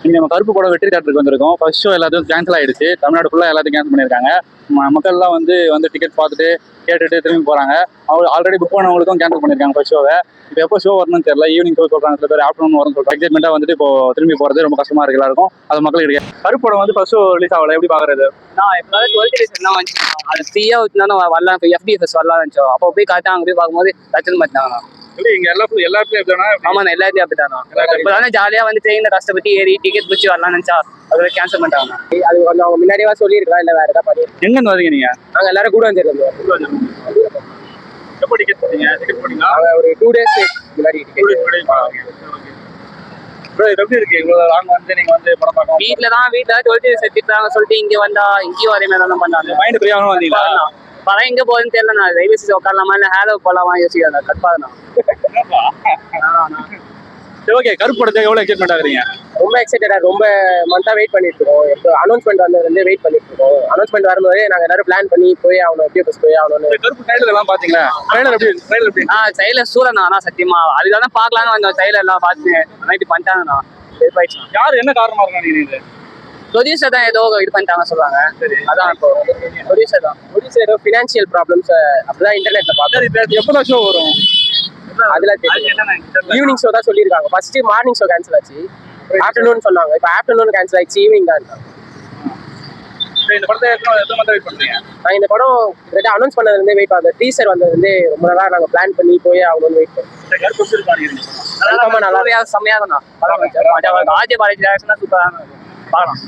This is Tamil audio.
இங்க நம்ம கருப்பு படம் வெற்றி தேட்டருக்கு வந்திருக்கோம். ஃபர்ஸ்ட் ஷோ எல்லாத்தையும் கேன்சல் ஆயிடுச்சு. தமிழ்நாடு ஃபுல்லா எல்லாத்தையும் கேன்சல் பண்ணியிருக்காங்க. மக்கள்லாம் வந்து டிக்கெட் பார்த்துட்டு கேட்டுட்டு திரும்பி போறாங்க. அவங்க ஆல்ரெடி புக் பண்ணவங்களுக்கும் கேன்சல் பண்ணியிருக்காங்க ஃபர்ஸ்ட் ஷோவை. இப்போ எப்போ ஷோ வரணும்னு தெரியல. ஈவினிங் ஷோ சொல்றாங்க, சில பேர் ஆஃப்டர்நூன் வரும்னு சொல்றாங்க. எக்ஸைட்மெண்ட்டாக வந்துட்டு இப்போ திரும்பி போறது ரொம்ப கஷ்டமா இருக்கு எல்லாருக்கும். அது மக்களுக்கு கிடையாது. கருப்பு படம் வந்து ஃபர்ஸ்ட் ஷோ ரிலீஸ் ஆகல, எப்படி பாக்குறது? நான் எப்போதாவது 12th ரீசன் வந்து அது ஃப்ரீயா ஊற்றினா வரலாம். இப்போ FDFS வரலாம் நினச்சோம். அப்போ போய் கரெக்டாக அங்கே போய் பார்க்கும்போது டச்சுன்னு பார்த்தாங்கண்ணா. இல்லை, இங்க எல்லாத்துலயும் எப்படின்னா ஆமாண்ணா, எல்லாத்தையும் அப்படித்தாண்ணா. இப்போ தானே ஜாலியாக வந்து ட்ரெயினில் கஷ்டப்பட்டு ஏறி டிக்கெட் பிடிச்சி வரலாம்னு நினச்சா அதை கேன்சல் பண்ணிட்டாங்க. அது கொஞ்சம் அவங்க முன்னாடியே சொல்லியிருக்கலாம், இல்லை வேறு ஏதாவது பண்ணி. எங்கேருந்து வரீங்க நீங்க? நாங்கள் எல்லாரும் கூட வந்துருந்தோம். எப்போ டிக்கெட் போட்டீங்க? டிக்கெட் போட்டீங்களா? ஒரு 2 days முன்னாடி டிக்கெட். எப்படி இருக்கு இவ்வளவு லாங் வந்து நீங்க வந்து படம் பார்க்கணும்? வீட்டில் 12th ரீசன் திட்டுறாங்க சொல்லிட்டு இங்கே வந்தா இங்கேயும் வரே மாதிரி தான் பண்ணாங்க. மைண்ட் ஃப்ரீ ஆகணும் வந்தீங்களா? படம் எங்கே போகுதுன்னு தெரியல. நான் ரயில்வே ஸ்டேஷன் உட்காரலாமா இல்லை ஹேலோ போகலாமா யோசிக்கிறேன். கட்பாதுண்ணா. ஓகே, கருப்பு படத்துக்கு எவ்வளவு எக்ஸைட்மெண்ட் ஆகுறீங்க? ரொம்ப எக்ஸைட்டடா, ரொம்ப மந்தா வெயிட் பண்ணிட்டு இருக்கோம். இப்போ அனௌன்ஸ்மெண்ட் வந்ததுலேருந்து வெயிட் பண்ணிட்டு இருக்கோம். அனௌன்ஸ்மெண்ட் வரும்போது நாங்கள் எல்லாரும் பிளான் பண்ணி போய் ஆகணும், FDFS போய் ஆகணும்னு. கருப்பு ட்ரைலர் எல்லாம் பாத்தீங்களா? ட்ரைலர் எப்படி? ட்ரைலர் சூரண்ணா. ஆனால் சத்தியமா அதுதான் பார்க்கலான்னு வந்தோம். ட்ரைலர் எல்லாம் பார்த்து நைட்டு பண்ணிட்டாங்கண்ணா. யார் என்ன காரணமா இருக்காங்க நீங்க? ப்ரொடியூசர் தான் ஏதோ இது பண்ணிட்டாங்க சொல்றாங்க. சரி, அதான் இப்போ ப்ரொடியூசர் ஏதோ ஃபினான்ஷியல் ப்ராப்ளம்ஸ் அப்படிதான் இன்டர்நெட்ல பார்த்தேன். எப்போதான் ஷோ வரும்? அதெல்லாம் ஈவினிங் ஷோ தான் சொல்லியிருக்காங்க. ஃபர்ஸ்ட் மார்னிங் ஷோ கேன்சல் ஆச்சு, ஆஃப்டர்நூன் சொன்னாங்க. இப்போ ஆஃப்டர்நூன் கேன்சல் ஆயிடுச்சு, ஈவினிங் தான். இந்த படத்தை எத்தனை மந்த் வெயிட் பண்றீங்க? நான் இந்த படம் அனௌன்ஸ் பண்ணதுலேருந்தே வெயிட் பண்ணேன். டீசர் வந்ததுலேருந்து ரொம்ப நாளாக நாங்கள் பிளான் பண்ணி போய் ஆகணும்னு வெயிட் பண்ணோம். நல்லா செம்மையாக தான். ஆஜய் பாலாஜி சூப்பராக பார்க்கலாம்.